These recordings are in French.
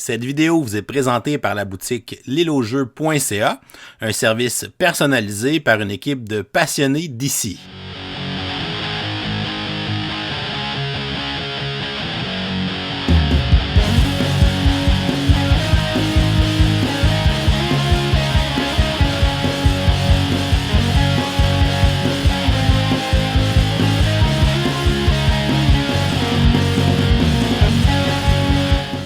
Cette vidéo vous est présentée par la boutique liloJeux.ca, un service personnalisé par une équipe de passionnés d'ici.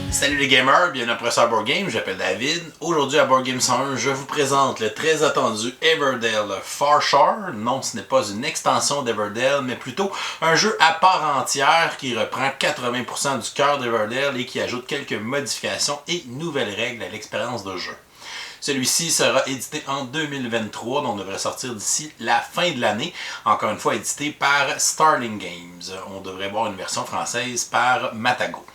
Salut les gamers, bienvenue à Professeur Board Game, je m'appelle David. Aujourd'hui à Board Game 101, je vous présente le très attendu Everdell Far Shore. Non, ce n'est pas une extension d'Everdell, mais plutôt un jeu à part entière qui reprend 80% du cœur d'Everdell et qui ajoute quelques modifications et nouvelles règles à l'expérience de jeu. Celui-ci sera édité en 2023, donc devrait sortir d'ici la fin de l'année. Encore une fois, édité par Starling Games. On devrait voir une version française par Matago.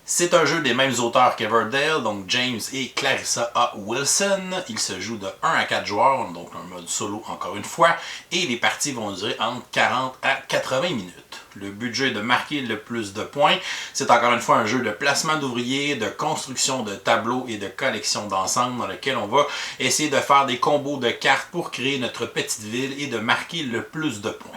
C'est un jeu des mêmes auteurs qu'Everdell, donc James et Clarissa A. Wilson. Il se joue de 1 à 4 joueurs, donc un mode solo encore une fois, et les parties vont durer entre 40 à 80 minutes. Le budget de marquer le plus de points, c'est encore une fois un jeu de placement d'ouvriers, de construction de tableaux et de collection d'ensemble dans lequel on va essayer de faire des combos de cartes pour créer notre petite ville et de marquer le plus de points.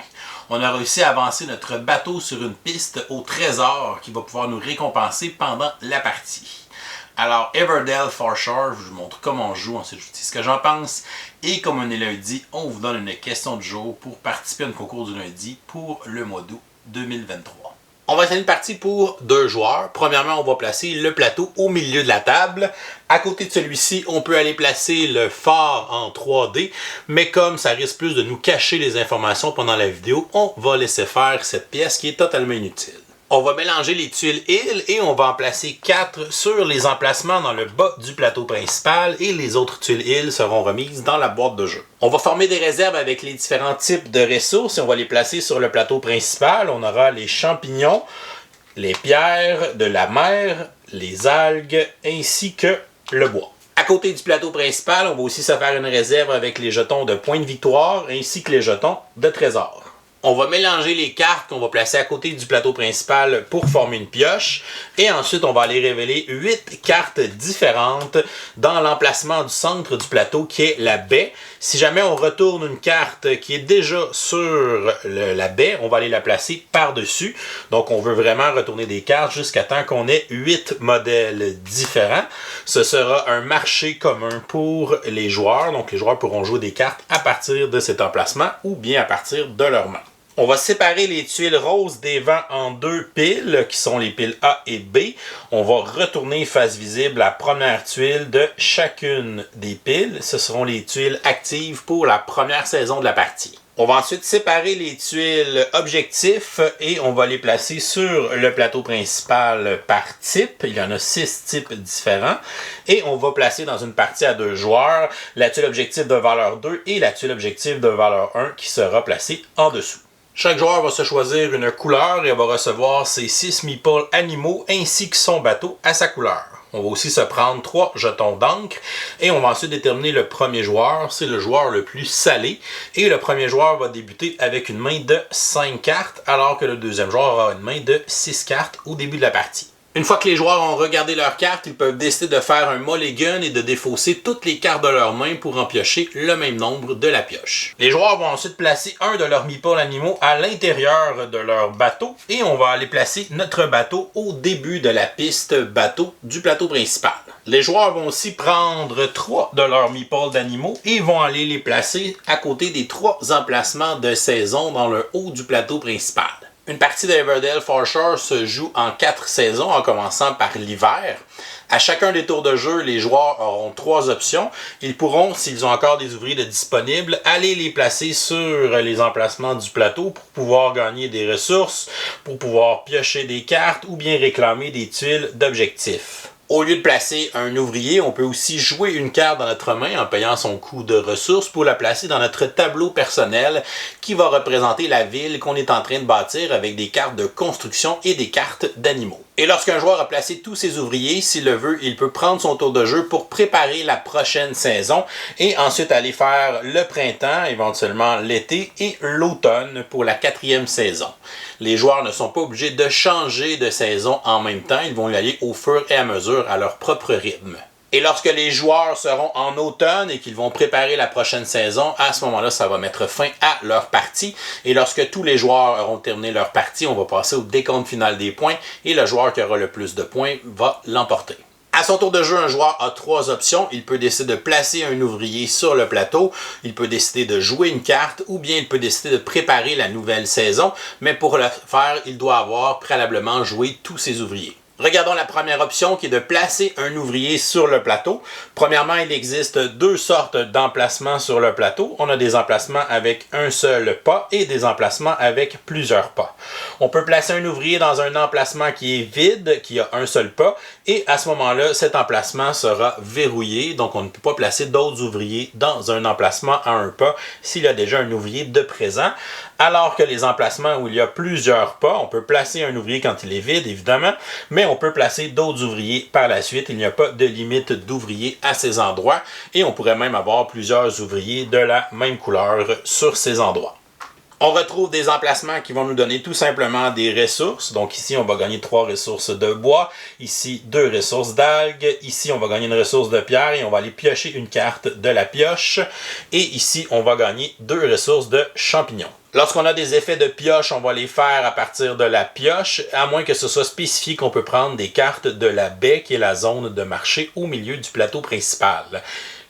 On a réussi à avancer notre bateau sur une piste au trésor qui va pouvoir nous récompenser pendant la partie. Alors, Everdell Far Shore, je vous montre comment on joue, ensuite je vous dis ce que j'en pense. Et comme on est lundi, on vous donne une question du jour pour participer à un concours du lundi pour le mois d'août 2023. On va essayer une partie pour 2 joueurs. Premièrement, on va placer le plateau au milieu de la table. À côté de celui-ci, on peut aller placer le phare en 3D, mais comme ça risque plus de nous cacher les informations pendant la vidéo, on va laisser faire cette pièce qui est totalement inutile. On va mélanger les tuiles îles et on va en placer 4 sur les emplacements dans le bas du plateau principal et les autres tuiles îles seront remises dans la boîte de jeu. On va former des réserves avec les différents types de ressources et on va les placer sur le plateau principal. On aura les champignons, les pierres de la mer, les algues ainsi que le bois. À côté du plateau principal, on va aussi se faire une réserve avec les jetons de points de victoire ainsi que les jetons de trésor. On va mélanger les cartes qu'on va placer à côté du plateau principal pour former une pioche. Et ensuite, on va aller révéler 8 cartes différentes dans l'emplacement du centre du plateau qui est la baie. Si jamais on retourne une carte qui est déjà sur la baie, on va aller la placer par-dessus. Donc, on veut vraiment retourner des cartes jusqu'à temps qu'on ait 8 modèles différents. Ce sera un marché commun pour les joueurs. Donc, les joueurs pourront jouer des cartes à partir de cet emplacement ou bien à partir de leur main. On va séparer les tuiles roses des vents en 2 piles, qui sont les piles A et B. On va retourner face visible la première tuile de chacune des piles. Ce seront les tuiles actives pour la première saison de la partie. On va ensuite séparer les tuiles objectifs et on va les placer sur le plateau principal par type. Il y en a 6 types différents. Et on va placer dans une partie à 2 joueurs la tuile objectif de valeur 2 et la tuile objectif de valeur 1 qui sera placée en dessous. Chaque joueur va se choisir une couleur et va recevoir ses 6 meeples animaux ainsi que son bateau à sa couleur. On va aussi se prendre 3 jetons d'encre et on va ensuite déterminer le premier joueur. C'est le joueur le plus salé et le premier joueur va débuter avec une main de 5 cartes alors que le deuxième joueur aura une main de 6 cartes au début de la partie. Une fois que les joueurs ont regardé leurs cartes, ils peuvent décider de faire un mulligan et de défausser toutes les cartes de leur main pour en piocher le même nombre de la pioche. Les joueurs vont ensuite placer un de leurs meeples animaux à l'intérieur de leur bateau et on va aller placer notre bateau au début de la piste bateau du plateau principal. Les joueurs vont aussi prendre 3 de leurs meeples d'animaux et vont aller les placer à côté des 3 emplacements de saison dans le haut du plateau principal. Une partie de Everdell Far Shore se joue en 4 saisons, en commençant par l'hiver. À chacun des tours de jeu, les joueurs auront 3 options. Ils pourront, s'ils ont encore des ouvriers de disponibles, aller les placer sur les emplacements du plateau pour pouvoir gagner des ressources, pour pouvoir piocher des cartes ou bien réclamer des tuiles d'objectifs. Au lieu de placer un ouvrier, on peut aussi jouer une carte dans notre main en payant son coût de ressources pour la placer dans notre tableau personnel qui va représenter la ville qu'on est en train de bâtir avec des cartes de construction et des cartes d'animaux. Et lorsqu'un joueur a placé tous ses ouvriers, s'il le veut, il peut prendre son tour de jeu pour préparer la prochaine saison et ensuite aller faire le printemps, éventuellement l'été et l'automne pour la 4e saison. Les joueurs ne sont pas obligés de changer de saison en même temps, ils vont y aller au fur et à mesure à leur propre rythme. Et lorsque les joueurs seront en automne et qu'ils vont préparer la prochaine saison, à ce moment-là, ça va mettre fin à leur partie. Et lorsque tous les joueurs auront terminé leur partie, on va passer au décompte final des points et le joueur qui aura le plus de points va l'emporter. À son tour de jeu, un joueur a 3 options. Il peut décider de placer un ouvrier sur le plateau, il peut décider de jouer une carte ou bien il peut décider de préparer la nouvelle saison. Mais pour le faire, il doit avoir préalablement joué tous ses ouvriers. Regardons la première option qui est de placer un ouvrier sur le plateau. Premièrement, il existe 2 sortes d'emplacements sur le plateau. On a des emplacements avec un seul pas et des emplacements avec plusieurs pas. On peut placer un ouvrier dans un emplacement qui est vide, qui a un seul pas, et à ce moment-là, cet emplacement sera verrouillé. Donc, on ne peut pas placer d'autres ouvriers dans un emplacement à un pas s'il y a déjà un ouvrier de présent. Alors que les emplacements où il y a plusieurs pas, on peut placer un ouvrier quand il est vide, évidemment, mais on peut placer d'autres ouvriers par la suite. Il n'y a pas de limite d'ouvriers à ces endroits et on pourrait même avoir plusieurs ouvriers de la même couleur sur ces endroits. On retrouve des emplacements qui vont nous donner tout simplement des ressources. Donc ici, on va gagner 3 ressources de bois. Ici, 2 ressources d'algues. Ici, on va gagner une ressource de pierre et on va aller piocher une carte de la pioche. Et ici, on va gagner 2 ressources de champignons. Lorsqu'on a des effets de pioche, on va les faire à partir de la pioche, à moins que ce soit spécifié qu'on peut prendre des cartes de la baie, qui est la zone de marché au milieu du plateau principal.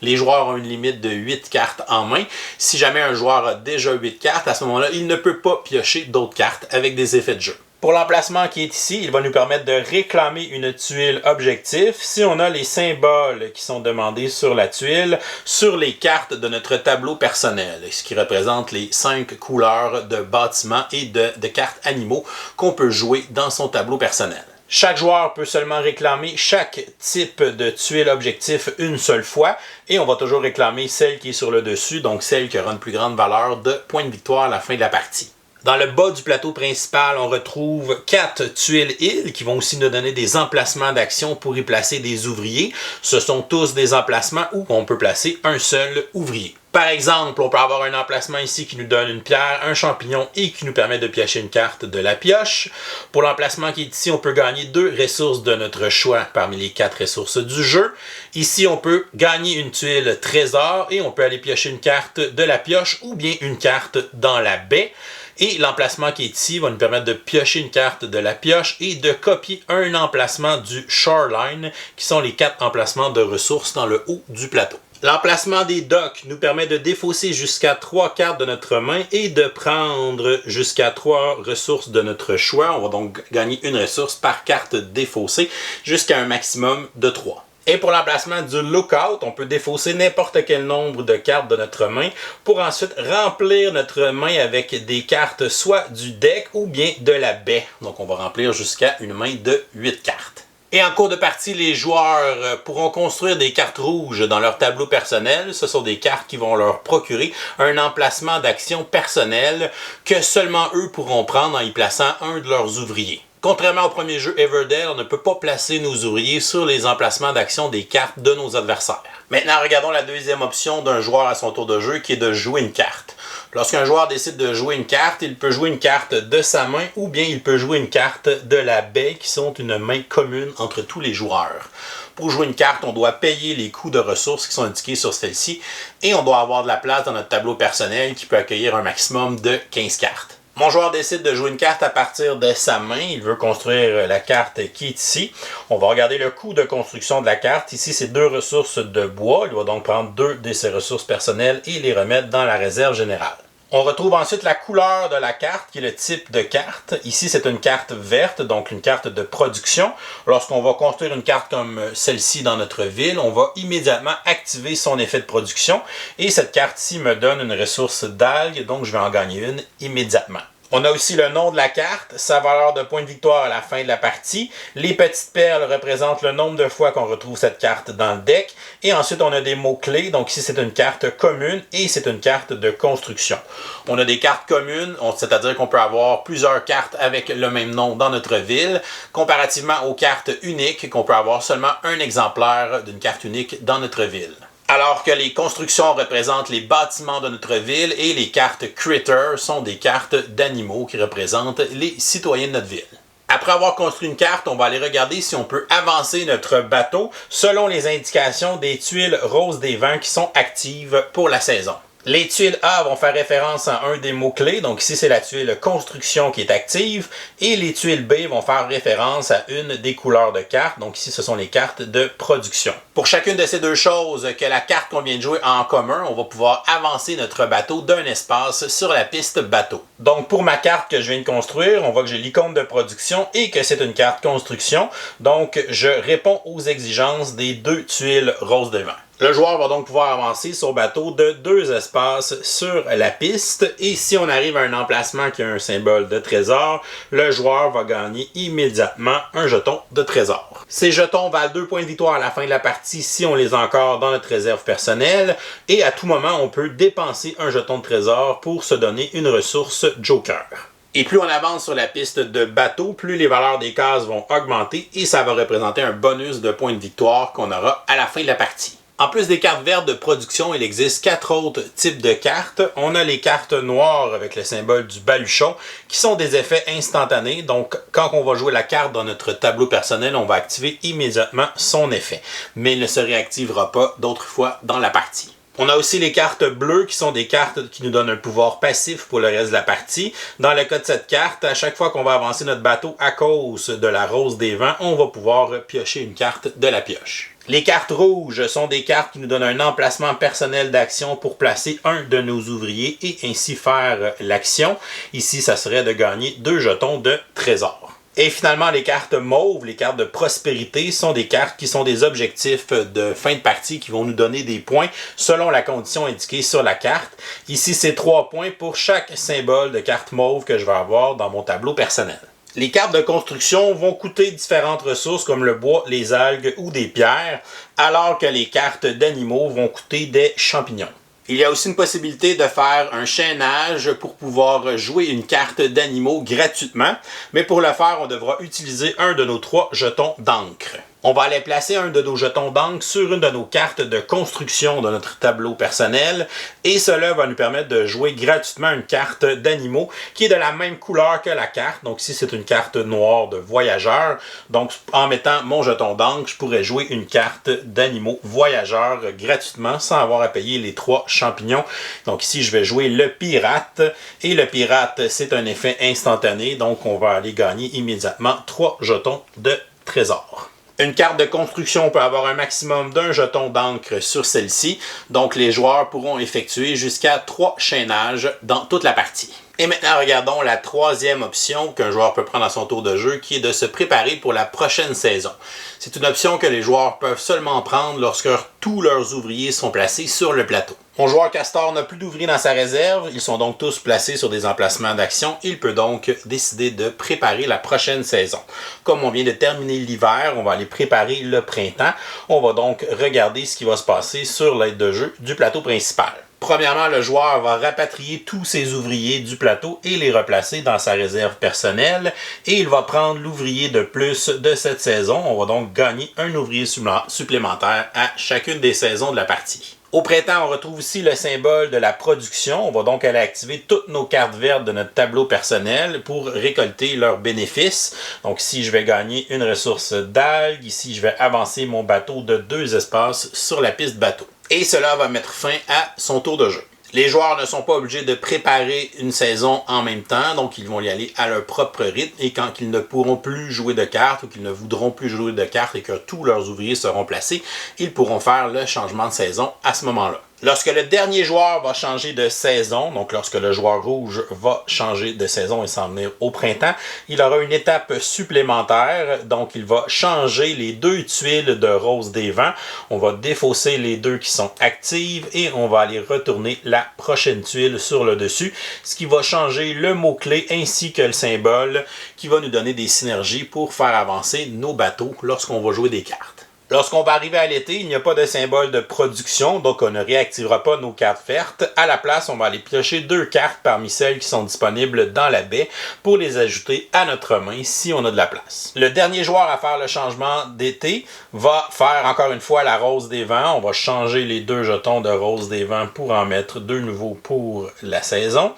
Les joueurs ont une limite de 8 cartes en main. Si jamais un joueur a déjà 8 cartes, à ce moment-là, il ne peut pas piocher d'autres cartes avec des effets de jeu. Pour l'emplacement qui est ici, il va nous permettre de réclamer une tuile objectif. Si on a les symboles qui sont demandés sur la tuile, sur les cartes de notre tableau personnel, ce qui représente les 5 couleurs de bâtiments et de cartes animaux qu'on peut jouer dans son tableau personnel. Chaque joueur peut seulement réclamer chaque type de tuile objectif une seule fois et on va toujours réclamer celle qui est sur le dessus, donc celle qui aura une plus grande valeur de points de victoire à la fin de la partie. Dans le bas du plateau principal, on retrouve 4 tuiles îles qui vont aussi nous donner des emplacements d'action pour y placer des ouvriers. Ce sont tous des emplacements où on peut placer un seul ouvrier. Par exemple, on peut avoir un emplacement ici qui nous donne une pierre, un champignon et qui nous permet de piocher une carte de la pioche. Pour l'emplacement qui est ici, on peut gagner 2 ressources de notre choix parmi les 4 ressources du jeu. Ici, on peut gagner une tuile trésor et on peut aller piocher une carte de la pioche ou bien une carte dans la baie. Et l'emplacement qui est ici va nous permettre de piocher une carte de la pioche et de copier un emplacement du shoreline, qui sont les 4 emplacements de ressources dans le haut du plateau. L'emplacement des docks nous permet de défausser jusqu'à 3 cartes de notre main et de prendre jusqu'à 3 ressources de notre choix. On va donc gagner une ressource par carte défaussée jusqu'à un maximum de 3. Et pour l'emplacement du lookout, on peut défausser n'importe quel nombre de cartes de notre main pour ensuite remplir notre main avec des cartes soit du deck ou bien de la baie. Donc on va remplir jusqu'à une main de 8 cartes. Et en cours de partie, les joueurs pourront construire des cartes rouges dans leur tableau personnel. Ce sont des cartes qui vont leur procurer un emplacement d'action personnel que seulement eux pourront prendre en y plaçant un de leurs ouvriers. Contrairement au premier jeu Everdell, on ne peut pas placer nos ouvriers sur les emplacements d'action des cartes de nos adversaires. Maintenant, regardons la deuxième option d'un joueur à son tour de jeu qui est de jouer une carte. Lorsqu'un joueur décide de jouer une carte, il peut jouer une carte de sa main ou bien il peut jouer une carte de la baie qui sont une main commune entre tous les joueurs. Pour jouer une carte, on doit payer les coûts de ressources qui sont indiqués sur celle-ci et on doit avoir de la place dans notre tableau personnel qui peut accueillir un maximum de 15 cartes. Mon joueur décide de jouer une carte à partir de sa main. Il veut construire la carte qui est ici. On va regarder le coût de construction de la carte. Ici, c'est 2 ressources de bois. Il va donc prendre 2 de ses ressources personnelles et les remettre dans la réserve générale. On retrouve ensuite la couleur de la carte, qui est le type de carte. Ici, c'est une carte verte, donc une carte de production. Lorsqu'on va construire une carte comme celle-ci dans notre ville, on va immédiatement activer son effet de production. Et cette carte-ci me donne une ressource d'algues, donc je vais en gagner une immédiatement. On a aussi le nom de la carte, sa valeur de points de victoire à la fin de la partie. Les petites perles représentent le nombre de fois qu'on retrouve cette carte dans le deck. Et ensuite, on a des mots-clés. Donc ici, c'est une carte commune et c'est une carte de construction. On a des cartes communes, c'est-à-dire qu'on peut avoir plusieurs cartes avec le même nom dans notre ville, comparativement aux cartes uniques, qu'on peut avoir seulement un exemplaire d'une carte unique dans notre ville. Alors que les constructions représentent les bâtiments de notre ville et les cartes Critter sont des cartes d'animaux qui représentent les citoyens de notre ville. Après avoir construit une carte, on va aller regarder si on peut avancer notre bateau selon les indications des tuiles roses des vents qui sont actives pour la saison. Les tuiles A vont faire référence à un des mots-clés, donc ici c'est la tuile construction qui est active, et les tuiles B vont faire référence à une des couleurs de cartes, donc ici ce sont les cartes de production. Pour chacune de ces deux choses que la carte qu'on vient de jouer a en commun, on va pouvoir avancer notre bateau d'un espace sur la piste bateau. Donc pour ma carte que je viens de construire, on voit que j'ai l'icône de production et que c'est une carte construction, donc je réponds aux exigences des deux tuiles roses de vent. Le joueur va donc pouvoir avancer son bateau de 2 espaces sur la piste et si on arrive à un emplacement qui a un symbole de trésor, le joueur va gagner immédiatement un jeton de trésor. Ces jetons valent 2 points de victoire à la fin de la partie si on les a encore dans notre réserve personnelle et à tout moment on peut dépenser un jeton de trésor pour se donner une ressource Joker. Et plus on avance sur la piste de bateau, plus les valeurs des cases vont augmenter et ça va représenter un bonus de points de victoire qu'on aura à la fin de la partie. En plus des cartes vertes de production, il existe 4 autres types de cartes. On a les cartes noires avec le symbole du baluchon qui sont des effets instantanés. Donc, quand on va jouer la carte dans notre tableau personnel, on va activer immédiatement son effet. Mais il ne se réactivera pas d'autres fois dans la partie. On a aussi les cartes bleues qui sont des cartes qui nous donnent un pouvoir passif pour le reste de la partie. Dans le cas de cette carte, à chaque fois qu'on va avancer notre bateau à cause de la rose des vents, on va pouvoir piocher une carte de la pioche. Les cartes rouges sont des cartes qui nous donnent un emplacement personnel d'action pour placer un de nos ouvriers et ainsi faire l'action. Ici, ça serait de gagner 2 jetons de trésor. Et finalement, les cartes mauves, les cartes de prospérité, sont des cartes qui sont des objectifs de fin de partie qui vont nous donner des points selon la condition indiquée sur la carte. Ici, c'est 3 points pour chaque symbole de carte mauve que je vais avoir dans mon tableau personnel. Les cartes de construction vont coûter différentes ressources comme le bois, les algues ou des pierres, alors que les cartes d'animaux vont coûter des champignons. Il y a aussi une possibilité de faire un chaînage pour pouvoir jouer une carte d'animaux gratuitement, mais pour le faire, on devra utiliser un de nos 3 jetons d'encre. On va aller placer un de nos jetons d'encre sur une de nos cartes de construction de notre tableau personnel et cela va nous permettre de jouer gratuitement une carte d'animaux qui est de la même couleur que la carte. Donc ici, c'est une carte noire de voyageur. Donc en mettant mon jeton d'encre, je pourrais jouer une carte d'animaux voyageurs gratuitement sans avoir à payer les 3 champignons. Donc ici, je vais jouer le pirate et le pirate, c'est un effet instantané. Donc on va aller gagner immédiatement 3 jetons de trésor. Une carte de construction peut avoir un maximum d'un jeton d'encre sur celle-ci, donc les joueurs pourront effectuer jusqu'à 3 chaînages dans toute la partie. Et maintenant, regardons la 3e option qu'un joueur peut prendre à son tour de jeu, qui est de se préparer pour la prochaine saison. C'est une option que les joueurs peuvent seulement prendre lorsque tous leurs ouvriers sont placés sur le plateau. Mon joueur Castor n'a plus d'ouvriers dans sa réserve, ils sont donc tous placés sur des emplacements d'action. Il peut donc décider de préparer la prochaine saison. Comme on vient de terminer l'hiver, on va aller préparer le printemps. On va donc regarder ce qui va se passer sur l'aide de jeu du plateau principal. Premièrement, le joueur va rapatrier tous ses ouvriers du plateau et les replacer dans sa réserve personnelle. Et il va prendre l'ouvrier de plus de cette saison. On va donc gagner un ouvrier supplémentaire à chacune des saisons de la partie. Au printemps, on retrouve ici le symbole de la production. On va donc aller activer toutes nos cartes vertes de notre tableau personnel pour récolter leurs bénéfices. Donc ici, je vais gagner une ressource d'algues. Ici, je vais avancer mon bateau de 2 espaces sur la piste bateau. Et cela va mettre fin à son tour de jeu. Les joueurs ne sont pas obligés de préparer une saison en même temps, donc ils vont y aller à leur propre rythme. Et quand ils ne pourront plus jouer de cartes ou qu'ils ne voudront plus jouer de cartes et que tous leurs ouvriers seront placés, ils pourront faire le changement de saison à ce moment-là. Lorsque le dernier joueur va changer de saison, donc lorsque le joueur rouge va changer de saison et s'en venir au printemps, il aura une étape supplémentaire. Donc, il va changer les 2 tuiles de rose des vents. On va défausser les 2 qui sont actives et on va aller retourner la prochaine tuile sur le dessus, ce qui va changer le mot-clé ainsi que le symbole qui va nous donner des synergies pour faire avancer nos bateaux lorsqu'on va jouer des cartes. Lorsqu'on va arriver à l'été, il n'y a pas de symbole de production, donc on ne réactivera pas nos cartes vertes. À la place, on va aller piocher 2 cartes parmi celles qui sont disponibles dans la baie pour les ajouter à notre main si on a de la place. Le dernier joueur à faire le changement d'été va faire encore une fois la rose des vents. On va changer les 2 jetons de rose des vents pour en mettre 2 nouveaux pour la saison.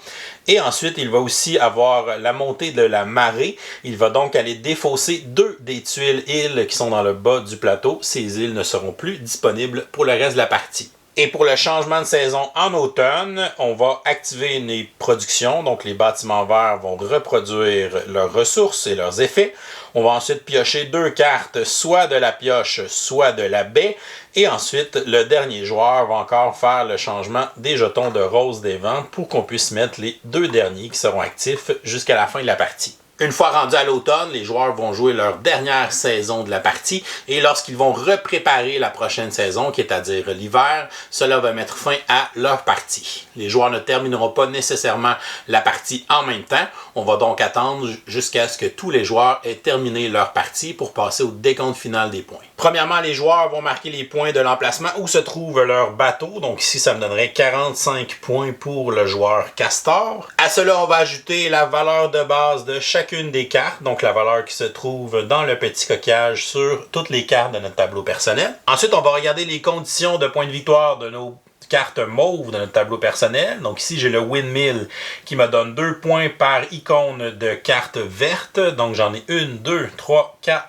Et ensuite, il va aussi avoir la montée de la marée. Il va donc aller défausser 2 des tuiles îles qui sont dans le bas du plateau. Ces îles ne seront plus disponibles pour le reste de la partie. Et pour le changement de saison en automne, on va activer les productions. Donc, les bâtiments verts vont reproduire leurs ressources et leurs effets. On va ensuite piocher 2 cartes, soit de la pioche, soit de la baie. Et ensuite, le dernier joueur va encore faire le changement des jetons de rose des vents pour qu'on puisse mettre les 2 derniers qui seront actifs jusqu'à la fin de la partie. Une fois rendus à l'automne, les joueurs vont jouer leur dernière saison de la partie et lorsqu'ils vont repréparer la prochaine saison, qui est à dire l'hiver, cela va mettre fin à leur partie. Les joueurs ne termineront pas nécessairement la partie en même temps. On va donc attendre jusqu'à ce que tous les joueurs aient terminé leur partie pour passer au décompte final des points. Premièrement, les joueurs vont marquer les points de l'emplacement où se trouve leur bateau. Donc ici, ça me donnerait 45 points pour le joueur Castor. À cela, on va ajouter la valeur de base de chacune des cartes, donc la valeur qui se trouve dans le petit coquillage sur toutes les cartes de notre tableau personnel. Ensuite, on va regarder les conditions de points de victoire de nos cartes mauves de notre tableau personnel. Donc ici, j'ai le Windmill qui me donne 2 points par icône de carte verte. Donc j'en ai 1, 2, 3, 4,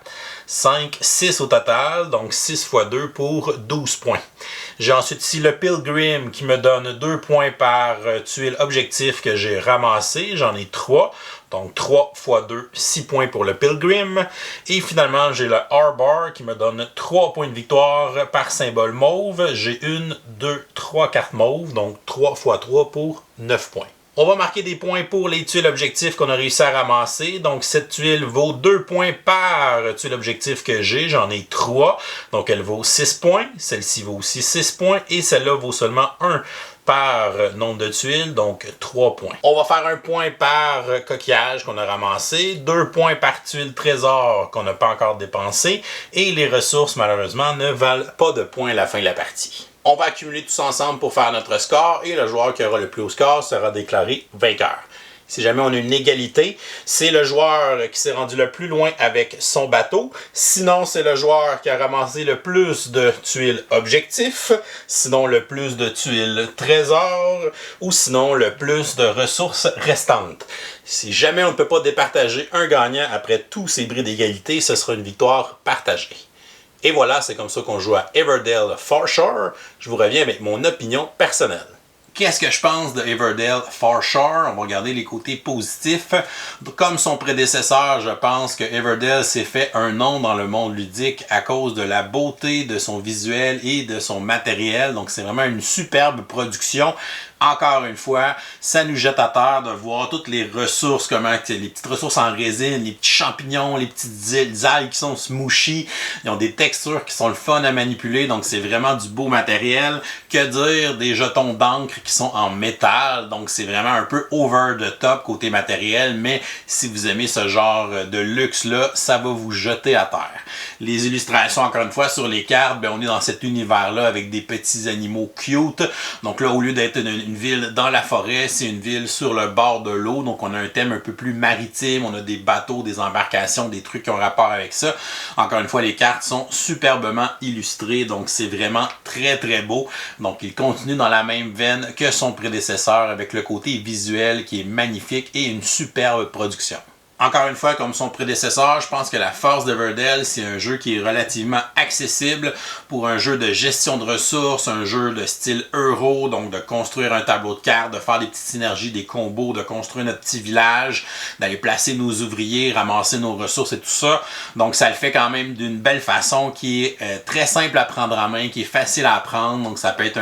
5, 6 au total. Donc 6 x 2 pour 12 points. J'ai ensuite ici le Pilgrim qui me donne 2 points par tuile objectif que j'ai ramassé. J'en ai 3. Donc 3 x 2, 6 points pour le Pilgrim. Et finalement, j'ai le Arbor qui me donne 3 points de victoire par symbole mauve. J'ai 1, 2, 3 cartes mauves, donc 3 x 3 pour 9 points. On va marquer des points pour les tuiles objectifs qu'on a réussi à ramasser. Donc, cette tuile vaut 2 points par tuile objectif que j'ai. J'en ai 3. Donc, elle vaut 6 points. Celle-ci vaut aussi 6 points. Et celle-là vaut seulement 1 par nombre de tuiles, donc 3 points. On va faire 1 point par coquillage qu'on a ramassé, 2 points par tuile trésor qu'on n'a pas encore dépensé, et les ressources, malheureusement, ne valent pas de points à la fin de la partie. On va accumuler tous ensemble pour faire notre score, et le joueur qui aura le plus haut score sera déclaré vainqueur. Si jamais on a une égalité, c'est le joueur qui s'est rendu le plus loin avec son bateau. Sinon, c'est le joueur qui a ramassé le plus de tuiles objectifs. Sinon, le plus de tuiles trésors. Ou sinon, le plus de ressources restantes. Si jamais on ne peut pas départager un gagnant après tous ces bris d'égalité, ce sera une victoire partagée. Et voilà, c'est comme ça qu'on joue à Everdell Farshore. Je vous reviens avec mon opinion personnelle. Qu'est-ce que je pense de Everdell Farshore? On va regarder les côtés positifs. Comme son prédécesseur, je pense que Everdell s'est fait un nom dans le monde ludique à cause de la beauté de son visuel et de son matériel. Donc c'est vraiment une superbe production. Encore une fois, ça nous jette à terre de voir toutes les ressources, comment les petites ressources en résine, les petits champignons, les petites algues qui sont smooshy. Ils ont des textures qui sont le fun à manipuler, donc c'est vraiment du beau matériel. Que dire des jetons d'encre qui sont en métal, donc c'est vraiment un peu over the top côté matériel, mais si vous aimez ce genre de luxe-là, ça va vous jeter à terre. Les illustrations, encore une fois, sur les cartes, on est dans cet univers-là avec des petits animaux cute. Donc là, au lieu d'être une ville dans la forêt, c'est une ville sur le bord de l'eau. Donc on a un thème un peu plus maritime, on a des bateaux, des embarcations, des trucs qui ont rapport avec ça. Encore une fois, les cartes sont superbement illustrées, donc c'est vraiment très très beau. Donc il continue dans la même veine que son prédécesseur avec le côté visuel qui est magnifique et une superbe production. Encore une fois, comme son prédécesseur, je pense que la force d'Everdell, c'est un jeu qui est relativement accessible pour un jeu de gestion de ressources, un jeu de style euro, donc de construire un tableau de cartes, de faire des petites synergies, des combos, de construire notre petit village, d'aller placer nos ouvriers, ramasser nos ressources et tout ça. Donc ça le fait quand même d'une belle façon qui est très simple à prendre en main, qui est facile à apprendre. Donc ça peut être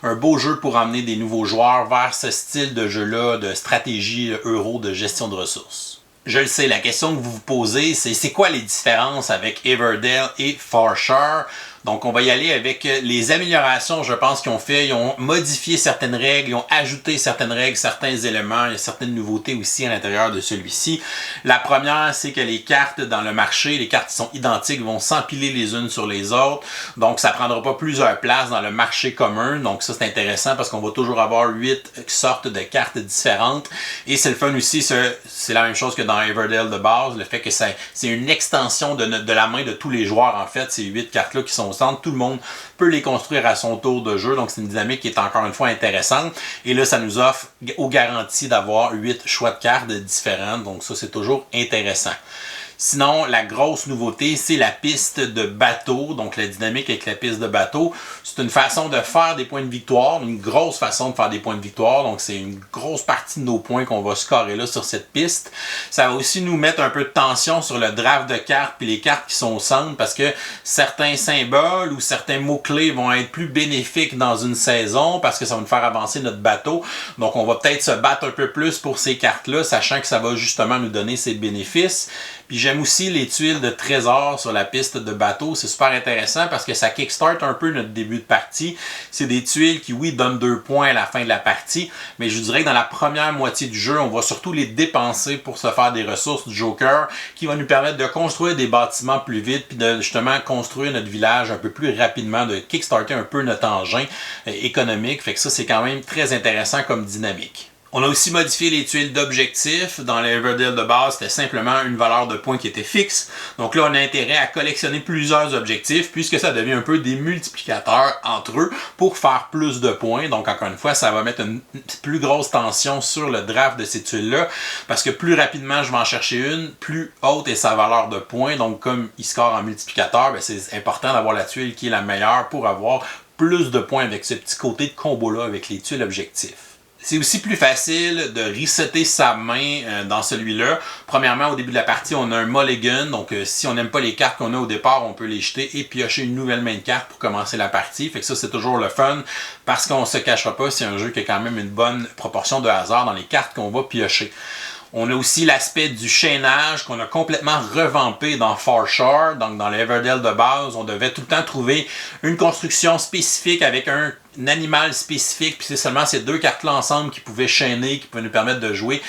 un beau jeu pour emmener des nouveaux joueurs vers ce style de jeu-là, de stratégie euro de gestion de ressources. Je le sais, la question que vous vous posez, c'est quoi les différences avec Everdell et Farshar? Donc, on va y aller avec les améliorations, je pense, qu'ils ont fait. Ils ont modifié certaines règles, ils ont ajouté certaines règles, certains éléments. Il y a certaines nouveautés aussi à l'intérieur de celui-ci. La première, c'est que les cartes dans le marché, les cartes qui sont identiques, vont s'empiler les unes sur les autres. Donc, ça ne prendra pas plusieurs places dans le marché commun. Donc, ça, c'est intéressant parce qu'on va toujours avoir 8 sortes de cartes différentes. Et c'est le fun aussi, c'est la même chose que dans Everdell de base. Le fait que c'est une extension de la main de tous les joueurs, en fait. Ces 8 cartes-là qui sont au centre, tout le monde peut les construire à son tour de jeu, donc c'est une dynamique qui est encore une fois intéressante. Et là, ça nous offre aux garanties d'avoir 8 choix de cartes différentes, donc ça, c'est toujours intéressant. Sinon, la grosse nouveauté, c'est la piste de bateau. Donc, la dynamique avec la piste de bateau, c'est une façon de faire des points de victoire, une grosse façon de faire des points de victoire. Donc, c'est une grosse partie de nos points qu'on va scorer là sur cette piste. Ça va aussi nous mettre un peu de tension sur le draft de cartes puis les cartes qui sont au centre parce que certains symboles ou certains mots-clés vont être plus bénéfiques dans une saison parce que ça va nous faire avancer notre bateau. Donc, on va peut-être se battre un peu plus pour ces cartes-là, sachant que ça va justement nous donner ces bénéfices. Puis j'aime aussi les tuiles de trésors sur la piste de bateau. C'est super intéressant parce que ça kickstart un peu notre début de partie. C'est des tuiles qui, oui, donnent 2 points à la fin de la partie, mais je dirais que dans la première moitié du jeu, on va surtout les dépenser pour se faire des ressources du Joker qui va nous permettre de construire des bâtiments plus vite puis de justement construire notre village un peu plus rapidement, de kickstarter un peu notre engin économique. Fait que ça, c'est quand même très intéressant comme dynamique. On a aussi modifié les tuiles d'objectifs. Dans l'Everdell de base, c'était simplement une valeur de points qui était fixe. Donc là, on a intérêt à collectionner plusieurs objectifs puisque ça devient un peu des multiplicateurs entre eux pour faire plus de points. Donc encore une fois, ça va mettre une plus grosse tension sur le draft de ces tuiles-là parce que plus rapidement je vais en chercher une, plus haute est sa valeur de points. Donc comme il score en multiplicateur, c'est important d'avoir la tuile qui est la meilleure pour avoir plus de points avec ce petit côté de combo-là avec les tuiles objectifs. C'est aussi plus facile de resetter sa main dans celui-là. Premièrement, au début de la partie, on a un mulligan. Donc, si on n'aime pas les cartes qu'on a au départ, on peut les jeter et piocher une nouvelle main de cartes pour commencer la partie. Fait que ça, c'est toujours le fun parce qu'on ne se cachera pas. C'est un jeu qui a quand même une bonne proportion de hasard dans les cartes qu'on va piocher. On a aussi l'aspect du chaînage qu'on a complètement revampé dans Farshar. Donc, dans l'Everdell de base, on devait tout le temps trouver une construction spécifique avec un animal spécifique, puis c'est seulement ces 2 cartes-là ensemble qui pouvaient chaîner, qui pouvaient nous permettre de jouer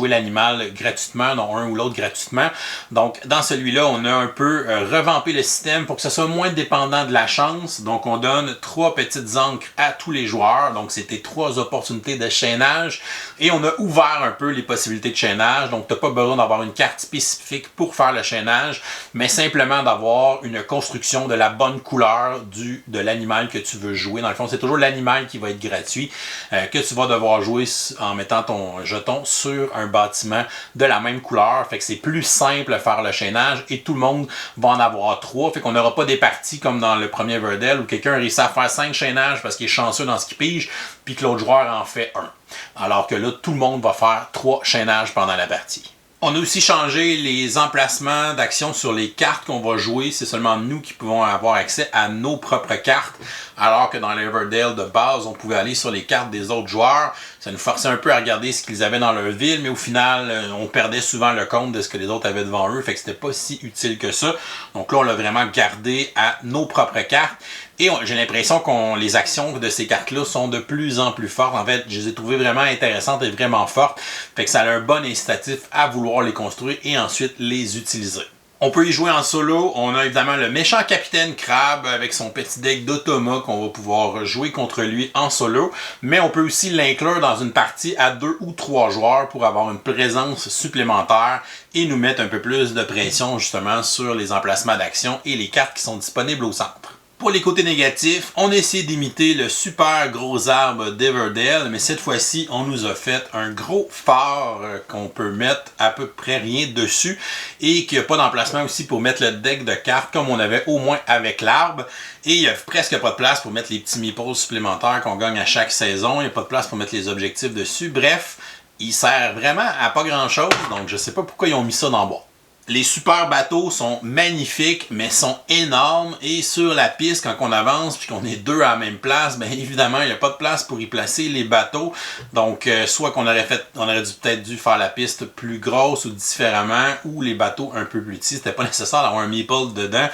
l'animal gratuitement, non un ou l'autre gratuitement. Donc, dans celui-là, on a un peu revampé le système pour que ce soit moins dépendant de la chance. Donc, on donne 3 petites encres à tous les joueurs. Donc, c'était 3 opportunités de chaînage. Et on a ouvert un peu les possibilités de chaînage. Donc, tu n'as pas besoin d'avoir une carte spécifique pour faire le chaînage, mais simplement d'avoir une construction de la bonne couleur de l'animal que tu veux jouer. Dans le fond, c'est toujours l'animal qui va être gratuit, que tu vas devoir jouer en mettant ton jeton sur un bâtiment de la même couleur. Fait que c'est plus simple de faire le chaînage et tout le monde va en avoir 3. Fait qu'on n'aura pas des parties comme dans le premier Everdell où quelqu'un réussit à faire 5 chaînages parce qu'il est chanceux dans ce qu'il pige, puis que l'autre joueur en fait 1. Alors que là, tout le monde va faire 3 chaînages pendant la partie. On a aussi changé les emplacements d'actions sur les cartes qu'on va jouer. C'est seulement nous qui pouvons avoir accès à nos propres cartes. Alors que dans l'Everdell de base, on pouvait aller sur les cartes des autres joueurs. Ça nous forçait un peu à regarder ce qu'ils avaient dans leur ville, mais au final, on perdait souvent le compte de ce que les autres avaient devant eux. Fait que c'était pas si utile que ça. Donc là, on l'a vraiment gardé à nos propres cartes. Et j'ai l'impression que les actions de ces cartes-là sont de plus en plus fortes. En fait, je les ai trouvées vraiment intéressantes et vraiment fortes. Fait que ça a un bon incitatif à vouloir les construire et ensuite les utiliser. On peut y jouer en solo. On a évidemment le méchant capitaine Crab avec son petit deck d'automat qu'on va pouvoir jouer contre lui en solo. Mais on peut aussi l'inclure dans une partie à 2 ou 3 joueurs pour avoir une présence supplémentaire et nous mettre un peu plus de pression justement sur les emplacements d'action et les cartes qui sont disponibles au centre. Pour les côtés négatifs, on a essayé d'imiter le super gros arbre d'Everdell, mais cette fois-ci, on nous a fait un gros phare qu'on peut mettre à peu près rien dessus et qu'il n'y a pas d'emplacement aussi pour mettre le deck de cartes comme on avait au moins avec l'arbre. Et il n'y a presque pas de place pour mettre les petits meeples supplémentaires qu'on gagne à chaque saison. Il n'y a pas de place pour mettre les objectifs dessus. Bref, il sert vraiment à pas grand-chose, donc je sais pas pourquoi ils ont mis ça dans le bois. Les super bateaux sont magnifiques, mais sont énormes. Et sur la piste, quand on avance puis qu'on est deux à la même place, bien évidemment, il n'y a pas de place pour y placer les bateaux. Donc, soit qu'on aurait peut-être dû faire la piste plus grosse ou différemment, ou les bateaux un peu plus petits. C'était pas nécessaire d'avoir un meeple dedans,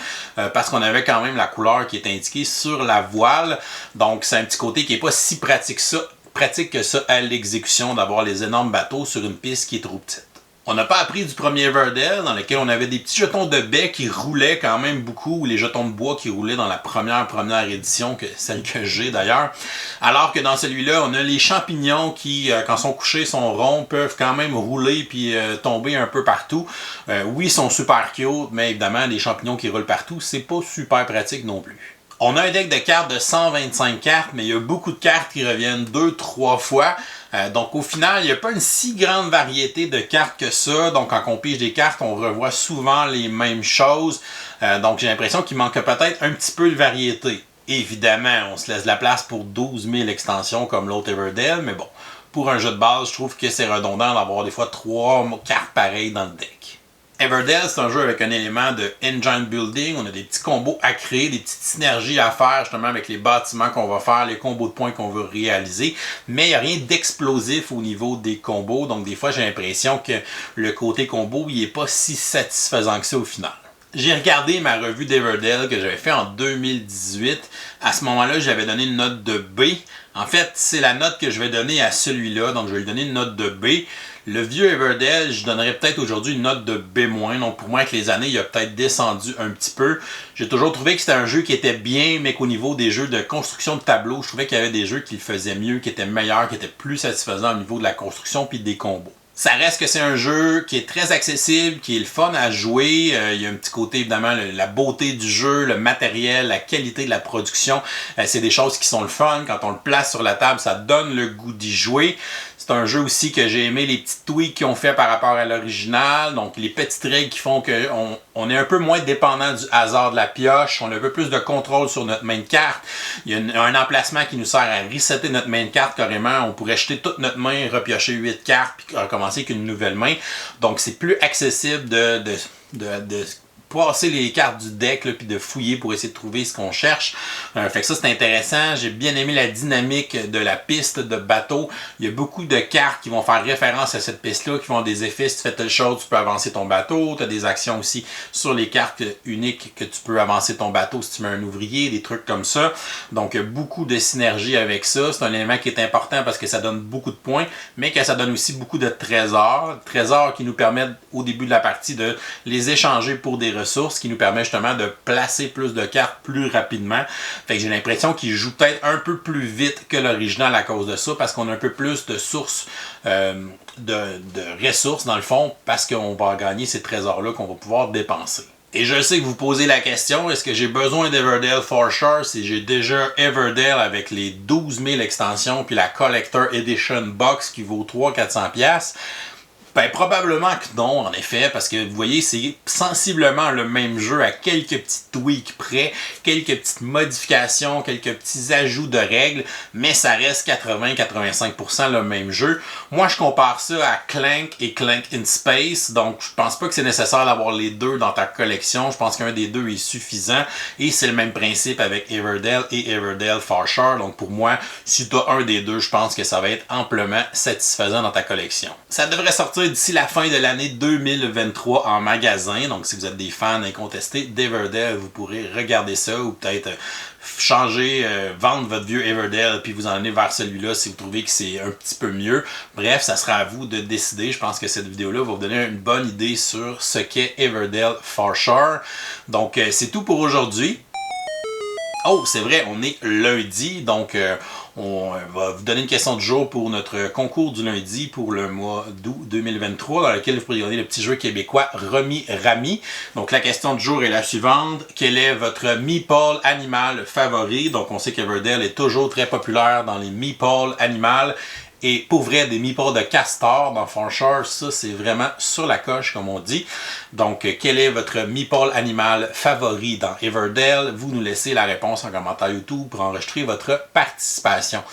parce qu'on avait quand même la couleur qui est indiquée sur la voile. Donc, c'est un petit côté qui n'est pas si pratique que ça à l'exécution d'avoir les énormes bateaux sur une piste qui est trop petite. On n'a pas appris du premier Everdell, dans lequel on avait des petits jetons de baie qui roulaient quand même beaucoup, ou les jetons de bois qui roulaient dans la première édition, celle que j'ai d'ailleurs. Alors que dans celui-là, on a les champignons qui, quand sont couchés, sont ronds, peuvent quand même rouler puis tomber un peu partout. Oui, ils sont super cute, mais évidemment, les champignons qui roulent partout, c'est pas super pratique non plus. On a un deck de cartes de 125 cartes, mais il y a beaucoup de cartes qui reviennent 2-3 fois. Donc au final, il n'y a pas une si grande variété de cartes que ça. Donc quand on pige des cartes, on revoit souvent les mêmes choses. Donc j'ai l'impression qu'il manque peut-être un petit peu de variété. Évidemment, on se laisse de la place pour 12 000 extensions comme l'autre Everdell, mais bon, pour un jeu de base, je trouve que c'est redondant d'avoir des fois 3 cartes pareilles dans le deck. Everdell, c'est un jeu avec un élément de engine building. On a des petits combos à créer, des petites synergies à faire justement avec les bâtiments qu'on va faire, les combos de points qu'on veut réaliser. Mais il n'y a rien d'explosif au niveau des combos. Donc des fois, j'ai l'impression que le côté combo, il n'est pas si satisfaisant que ça au final. J'ai regardé ma revue d'Everdell que j'avais fait en 2018. À ce moment-là, j'avais donné une note de B. En fait, c'est la note que je vais donner à celui-là. Donc, je vais lui donner une note de B. Le vieux Everdell, je donnerais peut-être aujourd'hui une note de B-. Donc, pour moi, avec les années, il a peut-être descendu un petit peu. J'ai toujours trouvé que c'était un jeu qui était bien, mais qu'au niveau des jeux de construction de tableau, je trouvais qu'il y avait des jeux qui le faisaient mieux, qui étaient meilleurs, qui étaient plus satisfaisants au niveau de la construction puis des combos. Ça reste que c'est un jeu qui est très accessible, qui est le fun à jouer. Il y a un petit côté, évidemment, la beauté du jeu, le matériel, la qualité de la production. C'est des choses qui sont le fun. Quand on le place sur la table, ça donne le goût d'y jouer. C'est un jeu aussi que j'ai aimé les petites tweaks qu'ils ont fait par rapport à l'original. Donc les petites règles qui font qu'on est un peu moins dépendant du hasard de la pioche. On a un peu plus de contrôle sur notre main de carte. Il y a un emplacement qui nous sert à resetter notre main de carte carrément. On pourrait jeter toute notre main, repiocher 8 cartes puis recommencer avec une nouvelle main. Donc c'est plus accessible de passer les cartes du deck puis de fouiller pour essayer de trouver ce qu'on cherche. Fait que ça c'est intéressant. J'ai bien aimé la dynamique de la piste de bateau. Il y a beaucoup de cartes qui vont faire référence à cette piste-là, qui vont avoir des effets. Si tu fais telle chose, tu peux avancer ton bateau. Tu as des actions aussi sur les cartes uniques que tu peux avancer ton bateau si tu mets un ouvrier, des trucs comme ça. Donc il y a beaucoup de synergie avec ça. C'est un élément qui est important parce que ça donne beaucoup de points, mais que ça donne aussi beaucoup de trésors. Trésors qui nous permettent au début de la partie de les échanger pour des ressources, qui nous permet justement de placer plus de cartes plus rapidement. Fait que j'ai l'impression qu'il joue peut-être un peu plus vite que l'original à cause de ça, parce qu'on a un peu plus de sources de ressources dans le fond, parce qu'on va gagner ces trésors-là qu'on va pouvoir dépenser. Et je sais que vous posez la question, est-ce que j'ai besoin d'Everdell for sure si j'ai déjà Everdell avec les 12 000 extensions puis la Collector Edition Box qui vaut 300-400$? Ben, probablement que non, en effet, parce que vous voyez, c'est sensiblement le même jeu à quelques petits tweaks près, quelques petites modifications, quelques petits ajouts de règles, mais ça reste 80-85% le même jeu. Moi, je compare ça à Clank et Clank in Space, donc je pense pas que c'est nécessaire d'avoir les deux dans ta collection. Je pense qu'un des deux est suffisant, et c'est le même principe avec Everdell et Everdell for sure. Donc pour moi, si tu as un des deux, je pense que ça va être amplement satisfaisant dans ta collection. Ça devrait sortir d'ici la fin de l'année 2023 en magasin. Donc si vous êtes des fans incontestés d'Everdell, vous pourrez regarder ça ou peut-être changer, vendre votre vieux Everdell puis vous en aller vers celui-là si vous trouvez que c'est un petit peu mieux. Bref, ça sera à vous de décider. Je pense que cette vidéo-là va vous donner une bonne idée sur ce qu'est Everdell for sure. Donc c'est tout pour aujourd'hui. Oh, c'est vrai, on est lundi, donc on va vous donner une question du jour pour notre concours du lundi pour le mois d'août 2023, dans lequel vous pourrez gagner le petit jeu québécois Romy Rami. Donc la question du jour est la suivante. Quel est votre meeple animal favori? Donc on sait qu'Everdell est toujours très populaire dans les meeples animales. Et pour vrai, des meeples de castor dans Farshore, ça c'est vraiment sur la coche comme on dit. Donc, quel est votre meeple animal favori dans Everdell? Vous nous laissez la réponse en commentaire YouTube pour enregistrer votre participation.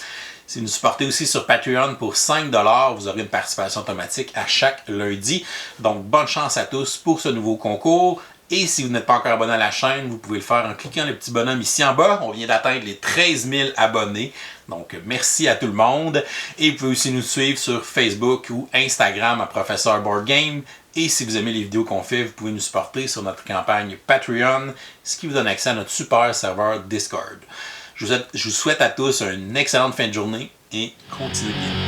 Si vous nous supportez aussi sur Patreon pour 5$, vous aurez une participation automatique à chaque lundi. Donc, bonne chance à tous pour ce nouveau concours. Et si vous n'êtes pas encore abonné à la chaîne, vous pouvez le faire en cliquant le petit bonhomme ici en bas. On vient d'atteindre les 13 000 abonnés. Donc, merci à tout le monde. Et vous pouvez aussi nous suivre sur Facebook ou Instagram à Professeur Board Game. Et si vous aimez les vidéos qu'on fait, vous pouvez nous supporter sur notre campagne Patreon, ce qui vous donne accès à notre super serveur Discord. Je vous souhaite à tous une excellente fin de journée et continuez bien.